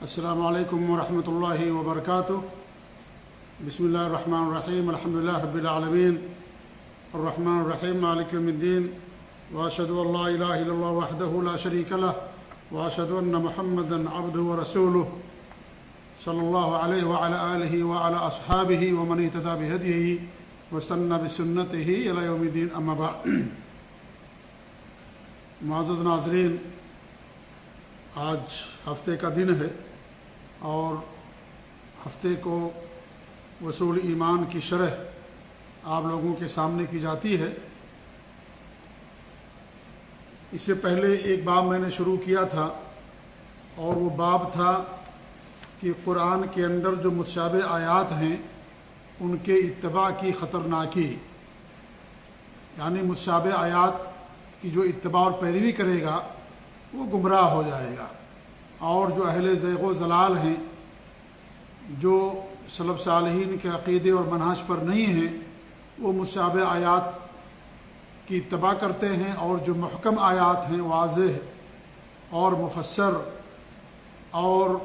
السلام علیکم ورحمۃ اللہ وبرکاتہ۔ بسم اللہ الرحمن الرحیم، الحمد للہ رب العالمین، الرحمن الرحیم، مالک یوم الدین، واشہد ان لا الہ الا اللہ وحدہ لا شریک لہ، واشہد ان محمدا عبدہ ورسولہ، صلی اللہ علیہ وعلی آلہ وعلی اصحابہ ومن اہتدی بہدیہ واستنى بسنتہ الی یوم الدین، اما بعد۔ معزز ناظرین، آج ہفتے کا دن ہے اور ہفتے کو اصول ایمان کی شرح آپ لوگوں کے سامنے کی جاتی ہے۔ اس سے پہلے ایک باب میں نے شروع کیا تھا اور وہ باب تھا کہ قرآن کے اندر جو متشابہ آیات ہیں ان کے اتباع کی خطرناکی، یعنی متشابہ آیات کی جو اتباع اور پیروی کرے گا وہ گمراہ ہو جائے گا، اور جو اہل زیغ و ضلال ہیں، جو سلف صالحین کے عقیدے اور منہج پر نہیں ہیں، وہ متشابہ آیات کی اتباع کرتے ہیں، اور جو محکم آیات ہیں، واضح اور مفسر اور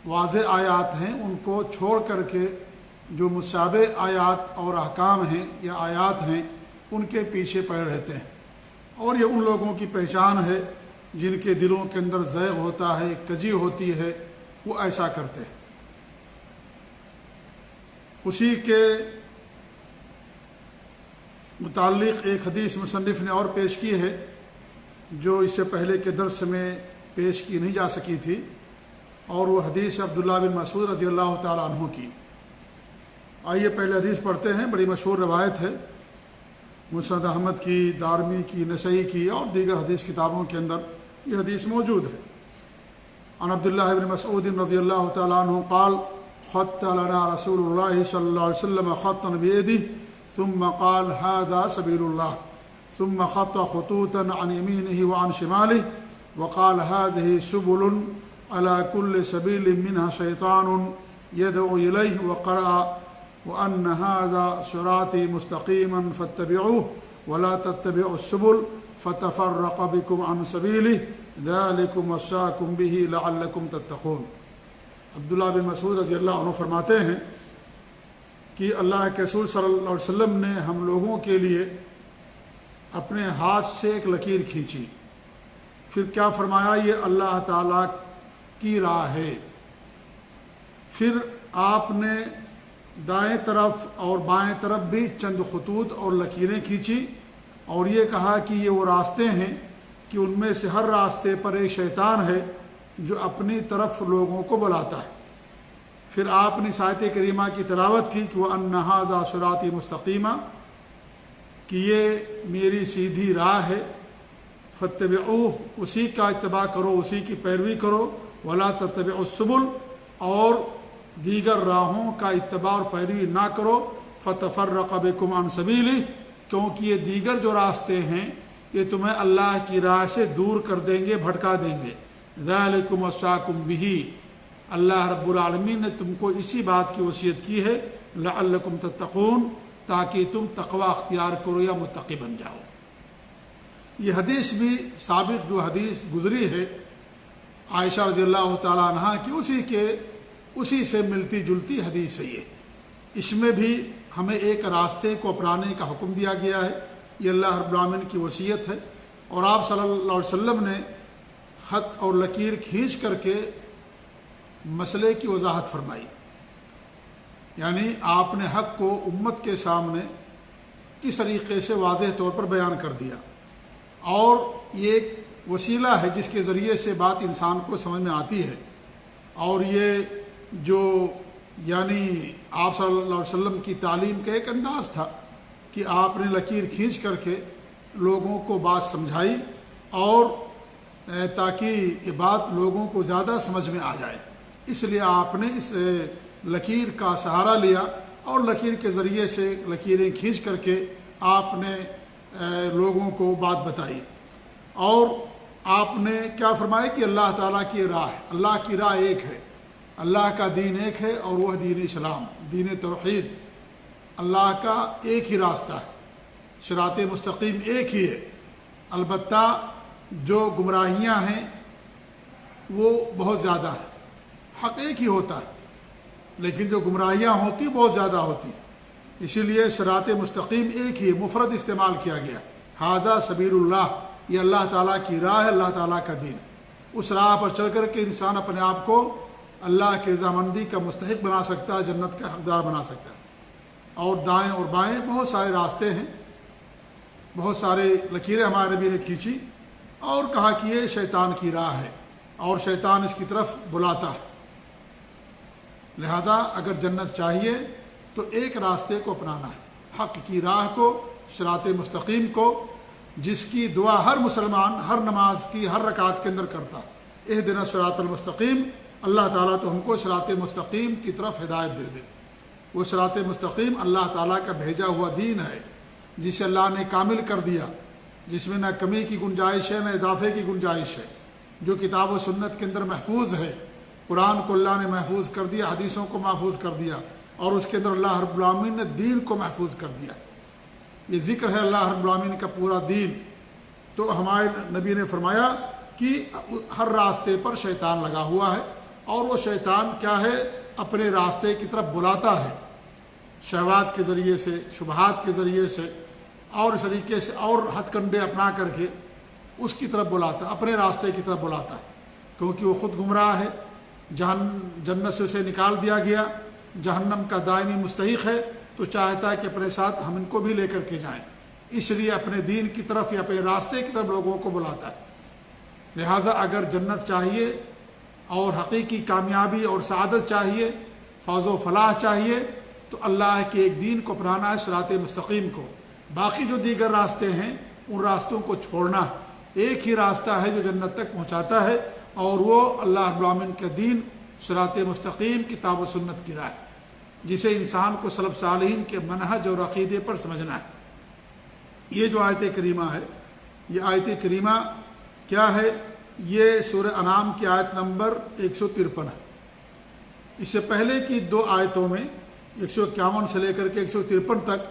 واضح آیات ہیں، ان کو چھوڑ کر کے جو متشابہ آیات اور احکام ہیں یا آیات ہیں ان کے پیچھے پڑے رہتے ہیں۔ اور یہ ان لوگوں کی پہچان ہے جن کے دلوں کے اندر زیغ ہوتا ہے، کجی ہوتی ہے، وہ ایسا کرتے ہیں۔ اسی کے متعلق ایک حدیث مصنف نے اور پیش کی ہے جو اس سے پہلے کے درس میں پیش کی نہیں جا سکی تھی، اور وہ حدیث عبداللہ بن مسعود رضی اللہ تعالی عنہ کی۔ آئیے پہلے حدیث پڑھتے ہیں۔ بڑی مشہور روایت ہے، مسند احمد کی، دارمی کی، نسائی کی اور دیگر حدیث کتابوں کے اندر یہ حدیث موجود ہے۔ عن عبداللہ بن مسعود رضی اللہ تعالی عنہ قال خط لنا رسول اللہ صلی اللہ علیہ وسلم خطا بيده ثم قال هذا سبيل الله ثم خط خطوطا عن يمينه وعن شماله وقال هذه سبل على كل سبيل منها شيطان يدعو إليه وقرأ وأن هذا صراطي مستقيما فاتبعوه ولا تتبعوا السبل فتفرق بكم عن سبيله ذلكم وصاكم به لعلكم تتقون۔ عبداللہ بن مسعود رضی اللہ عنہ فرماتے ہیں کہ اللہ کے رسول صلی اللہ علیہ وسلم نے ہم لوگوں کے لیے اپنے ہاتھ سے ایک لکیر کھینچی، پھر کیا فرمایا، یہ اللہ تعالیٰ کی راہ ہے۔ پھر آپ نے دائیں طرف اور بائیں طرف بھی چند خطوط اور لکیریں کھینچی اور یہ کہا کہ یہ وہ راستے ہیں کہ ان میں سے ہر راستے پر ایک شیطان ہے جو اپنی طرف لوگوں کو بلاتا ہے۔ پھر آپ نے آیت کریمہ کی تلاوت کی کہ وَأَنَّ هَذَا صِرَاطِي مُسْتَقِيمًا، کہ یہ میری سیدھی راہ ہے، فَاتَّبِعُوهُ، اسی کا اتباع کرو، اسی کی پیروی کرو، وَلَا تَتَّبِعُوا السُّبُلَ، اور دیگر راہوں کا اتباع اور پیروی نہ کرو، فَتَفَرَّقَ بِكُمْ عَنْ سَبِيلِهِ، کیونکہ یہ دیگر جو راستے ہیں یہ تمہیں اللہ کی راہ سے دور کر دیں گے، بھٹکا دیں گے۔ ذَلِكُمْ وَصَّاكُمْ بِهِ، اللہ رب العالمین نے تم کو اسی بات کی وصیت کی ہے، لعلکم تتقون، تاکہ تم تقوی اختیار کرو یا متقی بن جاؤ۔ یہ حدیث بھی سابق جو حدیث گزری ہے عائشہ رضی اللہ تعالی عنہا کی، اسی سے ملتی جلتی حدیث ہے یہ۔ اس میں بھی ہمیں ایک راستے کو اپنانے کا حکم دیا گیا ہے، یہ اللہ رب العالمین کی وصیت ہے، اور آپ صلی اللہ علیہ وسلم نے خط اور لکیر کھینچ کر کے مسئلے کی وضاحت فرمائی، یعنی آپ نے حق کو امت کے سامنے کس طریقے سے واضح طور پر بیان کر دیا، اور یہ ایک وسیلہ ہے جس کے ذریعے سے بات انسان کو سمجھ میں آتی ہے۔ اور یہ جو یعنی آپ صلی اللہ علیہ وسلم کی تعلیم کا ایک انداز تھا کہ آپ نے لکیر کھینچ کر کے لوگوں کو بات سمجھائی، اور تاکہ یہ بات لوگوں کو زیادہ سمجھ میں آ جائے، اس لیے آپ نے اس لکیر کا سہارا لیا، اور لکیر کے ذریعے سے لکیریں کھینچ کر کے آپ نے لوگوں کو بات بتائی۔ اور آپ نے کیا فرمایا کہ اللہ تعالیٰ کی راہ ہے، اللہ کی راہ ایک ہے، اللہ کا دین ایک ہے، اور وہ دین اسلام، دین توحید، اللہ کا ایک ہی راستہ ہے، صراط مستقیم ایک ہی ہے۔ البتہ جو گمراہیاں ہیں وہ بہت زیادہ ہیں، حق ایک ہی ہوتا ہے، لیکن جو گمراہیاں ہوتی بہت زیادہ ہوتی، اسی لیے صراط مستقیم ایک ہی مفرد استعمال کیا گیا، ھذا سبیل اللہ، یہ اللہ تعالیٰ کی راہ ہے، اللہ تعالیٰ کا دین۔ اس راہ پر چل کر کے انسان اپنے آپ کو اللہ کی رضامندی کا مستحق بنا سکتا ہے، جنت کا حقدار بنا سکتا ہے۔ اور دائیں اور بائیں بہت سارے راستے ہیں، بہت سارے لکیریں ہمارے نبی نے کھینچی اور کہا کہ یہ شیطان کی راہ ہے اور شیطان اس کی طرف بلاتا ہے، لہذا اگر جنت چاہیے تو ایک راستے کو اپنانا ہے، حق کی راہ کو، صراط مستقیم کو، جس کی دعا ہر مسلمان ہر نماز کی ہر رکعت کے اندر کرتا، اہدنا الصراط المستقیم۔ اللہ تعالیٰ تو ہم کو صراط مستقیم کی طرف ہدایت دے دے۔ وہ صراط مستقیم اللہ تعالیٰ کا بھیجا ہوا دین ہے، جسے اللہ نے کامل کر دیا، جس میں نہ کمی کی گنجائش ہے نہ اضافے کی گنجائش ہے، جو کتاب و سنت کے اندر محفوظ ہے۔ قرآن کو اللہ نے محفوظ کر دیا، حدیثوں کو محفوظ کر دیا، اور اس کے اندر اللہ رب العالمین نے دین کو محفوظ کر دیا۔ یہ ذکر ہے اللہ رب العالمین کا پورا دین۔ تو ہمارے نبی نے فرمایا کہ ہر راستے پر شیطان لگا ہوا ہے، اور وہ شیطان کیا ہے؟ اپنے راستے کی طرف بلاتا ہے، شہوات کے ذریعے سے، شبہات کے ذریعے سے، اور اس طریقے سے اور ہتھ کنڈے اپنا کر کے اس کی طرف بلاتا ہے، اپنے راستے کی طرف بلاتا ہے، کیونکہ وہ خود گمراہ ہے، جنت سے اسے نکال دیا گیا، جہنم کا دائمی مستحق ہے، تو چاہتا ہے کہ اپنے ساتھ ہم ان کو بھی لے کر کے جائیں، اس لیے اپنے دین کی طرف یا اپنے راستے کی طرف لوگوں کو بلاتا ہے۔ لہٰذا اگر جنت چاہیے اور حقیقی کامیابی اور سعادت چاہیے، فوز و فلاح چاہیے، تو اللہ کے ایک دین کو اپنانا ہے، صراط مستقیم کو۔ باقی جو دیگر راستے ہیں ان راستوں کو چھوڑنا ہے۔ ایک ہی راستہ ہے جو جنت تک پہنچاتا ہے، اور وہ اللہ رب العالمین کا دین، صراط مستقیم، کتاب و سنت کی راہ، جسے انسان کو سلف صالحین کے منہج اور عقیدے پر سمجھنا ہے۔ یہ جو آیت کریمہ ہے، یہ آیت کریمہ کیا ہے؟ یہ سورہ انعام کی آیت نمبر 153 ہے۔ اس سے پہلے کی دو آیتوں میں 151 سے لے کر کے 153 تک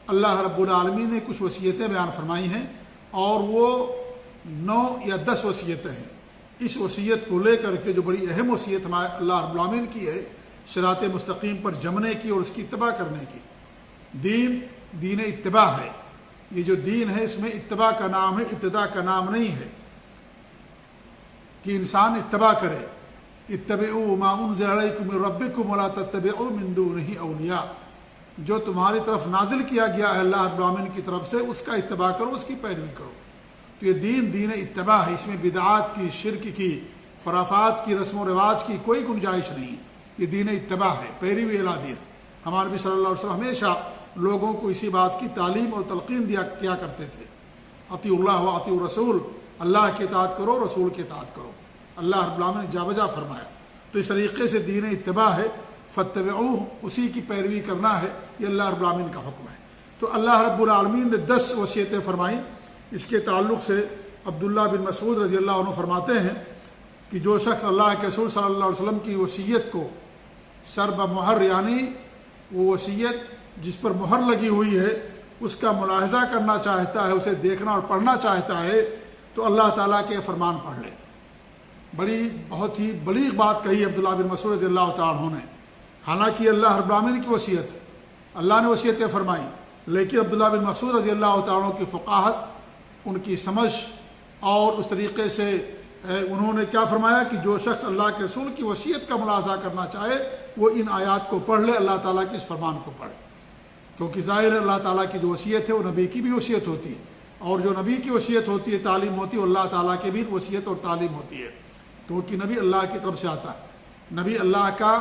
اللہ رب العالمین نے کچھ وصیتیں بیان فرمائی ہیں، اور وہ 9 یا 10 وصیتیں ہیں۔ اس وصیت کو لے کر کے جو بڑی اہم وصیت ہمارے اللہ رب العالمین کی ہے، صراط مستقیم پر جمنے کی اور اس کی اتباع کرنے کی۔ دین اتباع ہے۔ یہ جو دین ہے اس میں اتباع کا نام ہے، ابتداء کا نام نہیں ہے، کہ انسان اتباع کرے۔ اتبعوا ما انزل علیکم من ربکم ولا تتبعوا من دونہ اولیاء، جو تمہاری طرف نازل کیا گیا ہے اللہ رب العالمین کی طرف سے، اس کا اتباع کرو، اس کی پیروی کرو۔ تو یہ دین اتباع ہے، اس میں بدعات کی، شرک کی، خرافات کی، رسم و رواج کی کوئی گنجائش نہیں ہے۔ یہ دین اتباع ہے، پیروی الا دین۔ ہمارے نبی صلی اللہ علیہ وسلم ہمیشہ لوگوں کو اسی بات کی تعلیم اور تلقین کیا کرتے تھے، اطیعوا اللہ و اطیعوا الرسول، اللہ کی اطاعت کرو، رسول کی اطاعت کرو۔ اللہ رب العالمین نے جا بجا فرمایا۔ تو اس طریقے سے دین اتباع ہے، فاتبعوہ، اسی کی پیروی کرنا ہے، یہ اللہ رب العالمین کا حکم ہے۔ تو اللہ رب العالمین نے 10 وصیتیں فرمائیں۔ اس کے تعلق سے عبداللہ بن مسعود رضی اللہ عنہ فرماتے ہیں کہ جو شخص اللہ کے رسول صلی اللہ علیہ وسلم کی وصیت کو سر بمہر، یعنی وہ وصیت جس پر مہر لگی ہوئی ہے، اس کا ملاحظہ کرنا چاہتا ہے، اسے دیکھنا اور پڑھنا چاہتا ہے، تو اللہ تعالیٰ کے فرمان پڑھ لے۔ بہت ہی بلیغ بات کہی عبداللہ بن مسعود رضی اللہ تعالیٰ عنہ نے، حالانکہ اللہ رب العالمین کی وصیت ہے، اللہ نے وصیتیں فرمائیں، لیکن عبداللہ بن مسعود رضی اللہ تعالیٰ عنہ کی فقاہت، ان کی سمجھ، اور اس طریقے سے انہوں نے کیا فرمایا کہ جو شخص اللہ کے رسول کی وصیت کا ملاحظہ کرنا چاہے وہ ان آیات کو پڑھ لے، اللہ تعالیٰ کے اس فرمان کو پڑھے، کیونکہ ظاہر ہے اللہ تعالیٰ کی جو وصیت ہے وہ نبی کی بھی وصیت ہوتی ہے، اور جو نبی کی وصیت ہوتی ہے، تعلیم ہوتی ہے، وہ اللہ تعالیٰ کی بھی وصیت اور تعلیم ہوتی ہے، کیونکہ نبی اللہ کی طرف سے آتا ہے، نبی اللہ کا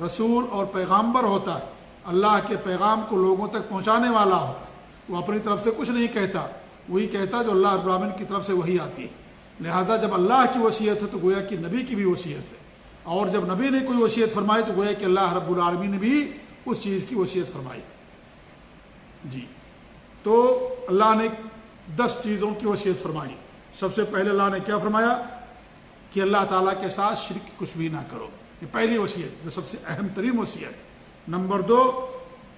رسول اور پیغامبر ہوتا ہے، اللہ کے پیغام کو لوگوں تک پہنچانے والا ہوتا ہے، وہ اپنی طرف سے کچھ نہیں کہتا، وہی کہتا جو اللہ رب العالمین کی طرف سے وہی آتی ہے۔ لہذا جب اللہ کی وصیت ہے تو گویا کہ نبی کی بھی وصیت ہے، اور جب نبی نے کوئی وصیت فرمائی تو گویا کہ اللہ رب العالمین نے بھی اس چیز کی وصیت فرمائی۔ جی، تو اللہ نے 10 چیزوں کی وصیت فرمائی۔ سب سے پہلے اللہ نے کیا فرمایا کہ اللہ تعالیٰ کے ساتھ شرک کچھ بھی نہ کرو، یہ پہلی وصیت جو سب سے اہم ترین وصیت۔ نمبر 2،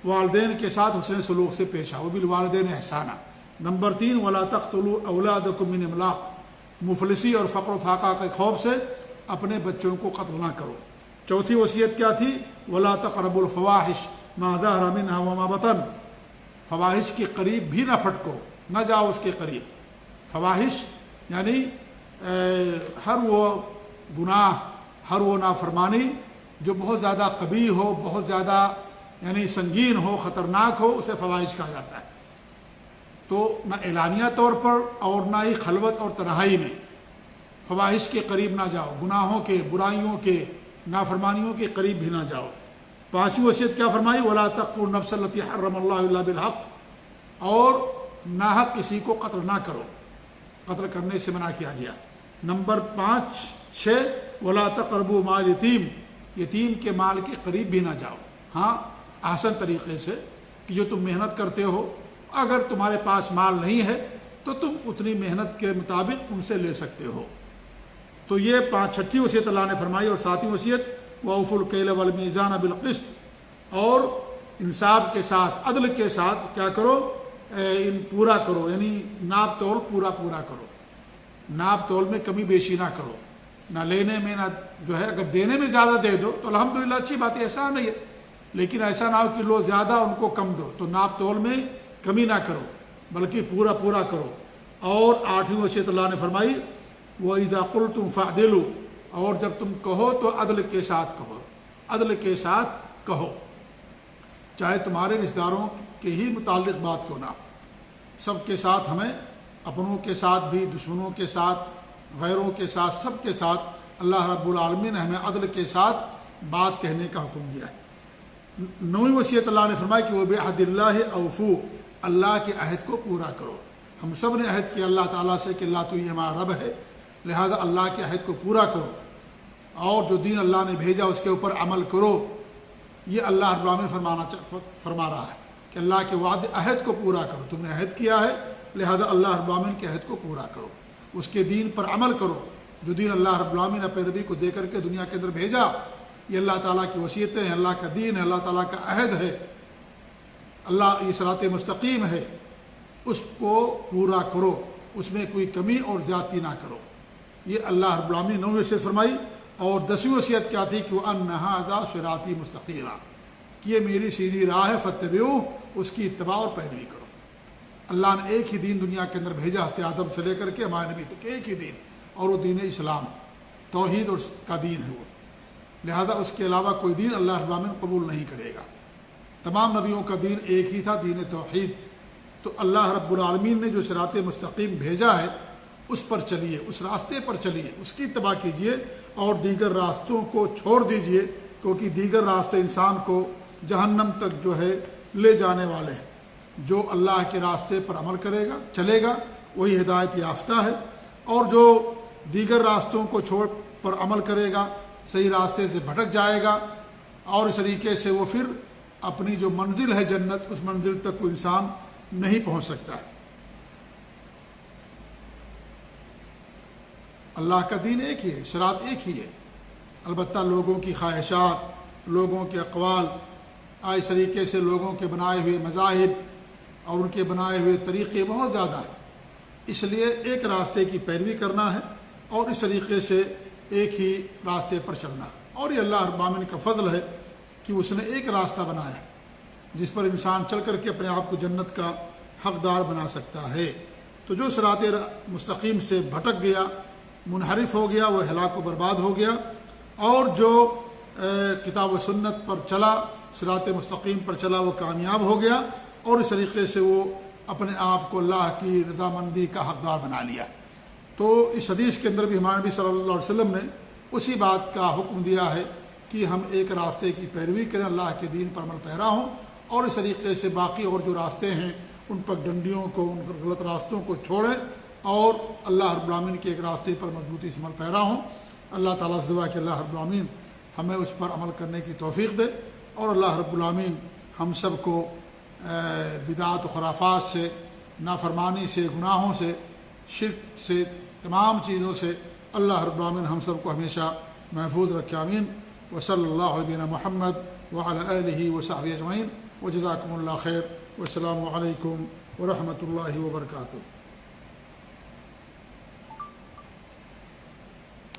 والدین کے ساتھ حسن سلوک سے پیش آؤ، بالوالدین احسانا۔ نمبر 3، ولا تقتلوا اولادکم من املاق، مفلسی اور فقر و فاقہ کے خوف سے اپنے بچوں کو قتل نہ کرو۔ چوتھی وصیت کیا تھی؟ ولا تقربوا الفواحش ما ظهر منها وما بطن، فواحش کے قریب بھی نہ پھٹکو، نہ جاؤ اس کے قریب۔ فواحش یعنی ہر وہ گناہ، ہر وہ نافرمانی جو بہت زیادہ قبیح ہو، بہت زیادہ یعنی سنگین ہو، خطرناک ہو، اسے فواحش کہا جاتا ہے۔ تو نہ اعلانیہ طور پر اور نہ ہی خلوت اور تنہائی میں فواحش کے قریب نہ جاؤ، گناہوں کے، برائیوں کے، نافرمانیوں کے قریب بھی نہ جاؤ۔ پانچویں وصیت کیا فرمائی؟ ولا تقتلوا النفس التي حرم الله الا بالحق، اور ناحق کسی کو قتل نہ کرو، قتل کرنے سے منع کیا گیا۔ نمبر 6 ولا تقربوا مال یتیم، یتیم کے مال کے قریب بھی نہ جاؤ۔ ہاں احسن طریقے سے کہ جو تم محنت کرتے ہو، اگر تمہارے پاس مال نہیں ہے تو تم اتنی محنت کے مطابق ان سے لے سکتے ہو۔ تو یہ چھٹی وصیت اللہ نے فرمائی۔ اور ساتویں وصیت وَأَوْفُوا الْكَيْلَ وَالْمِيزَانَ بِالْقِسْطِ، اور انصاف کے ساتھ، عدل کے ساتھ کیا کرو؟ پورا کرو، یعنی ناپ تول پورا کرو، ناپ تول میں کمی بیشی نہ کرو، نہ لینے میں نہ جو ہے، اگر دینے میں زیادہ دے دو تو الحمدللہ اچھی بات ہے، ایسا نہیں ہے، لیکن ایسا نہ ہو کہ لو زیادہ ان کو کم دو، تو ناپ تول میں کمی نہ کرو بلکہ پورا کرو۔ اور آٹھویں وصیت اللہ نے فرمائی وَإِذَا قُلْتُمْ فَاعْدِلُوا، اور جب تم کہو تو عدل کے ساتھ کہو، عدل کے ساتھ کہو، چاہے تمہارے رشتہ داروں کے ہی متعلق بات کیوں نہ، سب کے ساتھ، ہمیں اپنوں کے ساتھ بھی، دشمنوں کے ساتھ، غیروں کے ساتھ، سب کے ساتھ اللہ رب العالمین نے ہمیں عدل کے ساتھ بات کہنے کا حکم دیا ہے۔ نویں وصیت اللہ نے فرمائی کہ وہ بِعَهْدِ اللَّهِ أَوْفُوا، اللہ کے عہد کو پورا کرو۔ ہم سب نے عہد کیا اللہ تعالیٰ سے کہ اللہ تو یہ ہمارا رب ہے، لہذا اللہ کے عہد کو پورا کرو، اور جو دین اللہ نے بھیجا اس کے اوپر عمل کرو۔ یہ اللہ رب العالمین فرما رہا ہے کہ اللہ کے وعدے، عہد کو پورا کرو، تم نے عہد کیا ہے لہذا اللہ رب العالمین کے عہد کو پورا کرو، اس کے دین پر عمل کرو، جو دین اللہ رب العالمین نے اپنے نبی کو دے کر کے دنیا کے اندر بھیجا۔ یہ اللہ تعالیٰ کی وصیتیں ہیں، اللہ کا دین ہے، اللہ تعالیٰ کا عہد ہے، اللہ یہ صراط مستقیم ہے، اس کو پورا کرو، اس میں کوئی کمی اور زیادتی نہ کرو۔ یہ اللہ رب العالمین نے نویں وصیت فرمائی۔ اور 10ویں وصیت کیا تھی کہ وَأَنَّ هَٰذَا صِرَاطِي مُسْتَقِيمًا، کہ یہ میری سیدھی راہ ہے، فَاتَّبِعُوهُ، اس کی اتباع اور پیروی کرو۔ اللہ نے ایک ہی دین دنیا کے اندر بھیجا، حضرت آدم سے لے کر کے ہمارے نبی تک، ایک ہی دین، اور وہ دین اسلام، توحید اور کا دین ہے وہ، لہذا اس کے علاوہ کوئی دین اللہ رب العالمین قبول نہیں کرے گا۔ تمام نبیوں کا دین ایک ہی تھا، دین توحید۔ تو اللہ رب العالمین نے جو صراط مستقیم بھیجا ہے اس پر چلیے، اس راستے پر چلیے، اس کی اتباع کیجیے، اور دیگر راستوں کو چھوڑ دیجیے، کیونکہ دیگر راستے انسان کو جہنم تک جو ہے لے جانے والے ہیں۔ جو اللہ کے راستے پر عمل کرے گا، چلے گا، وہی ہدایت یافتہ ہے، اور جو دیگر راستوں کو چھوڑ پر عمل کرے گا، صحیح راستے سے بھٹک جائے گا، اور اس طریقے سے وہ پھر اپنی جو منزل ہے جنت، اس منزل تک کوئی انسان نہیں پہنچ سکتا ہے۔ اللہ کا دین ایک ہی ہے، شرائط ایک ہی ہے، البتہ لوگوں کی خواہشات، لوگوں کے اقوال، اس طریقے سے لوگوں کے بنائے ہوئے مذاہب اور ان کے بنائے ہوئے طریقے بہت زیادہ ہیں، اس لیے ایک راستے کی پیروی کرنا ہے اور اس طریقے سے ایک ہی راستے پر چلنا۔ اور یہ اللہ رب العالمین کا فضل ہے کہ اس نے ایک راستہ بنایا جس پر انسان چل کر کے اپنے آپ کو جنت کا حقدار بنا سکتا ہے۔ تو جو صراط مستقیم سے بھٹک گیا، منحرف ہو گیا، وہ ہلاک و برباد ہو گیا، اور جو کتاب و سنت پر چلا، صراط مستقیم پر چلا، وہ کامیاب ہو گیا، اور اس طریقے سے وہ اپنے آپ کو اللہ کی رضامندی کا حقدار بنا لیا۔ تو اس حدیث کے اندر بھی ہمارے نبی صلی اللہ علیہ وسلم نے اسی بات کا حکم دیا ہے کہ ہم ایک راستے کی پیروی کریں، اللہ کے دین پر عمل پیرا ہوں، اور اس طریقے سے باقی اور جو راستے ہیں ان پر ڈنڈیوں کو، ان غلط راستوں کو چھوڑیں، اور اللہ رب العالمین کے ایک راستے پر مضبوطی سے عمل پیرا ہوں۔ اللہ تعالیٰ سے دعا کہ اللہ رب العالمین ہمیں اس پر عمل کرنے کی توفیق دے، اور اللہ رب العالمین ہم سب کو بدعات و خرافات سے، نافرمانی سے، گناہوں سے، شرک سے، تمام چیزوں سے اللہ رب العالمین ہم سب کو ہمیشہ محفوظ رکھے، آمین۔ وصلی اللہ علیہ محمد وعلی آلہ وصحبہ اجمعین، وجزاکم اللہ خیر، والسلام علیکم ورحمۃ اللہ وبرکاتہ۔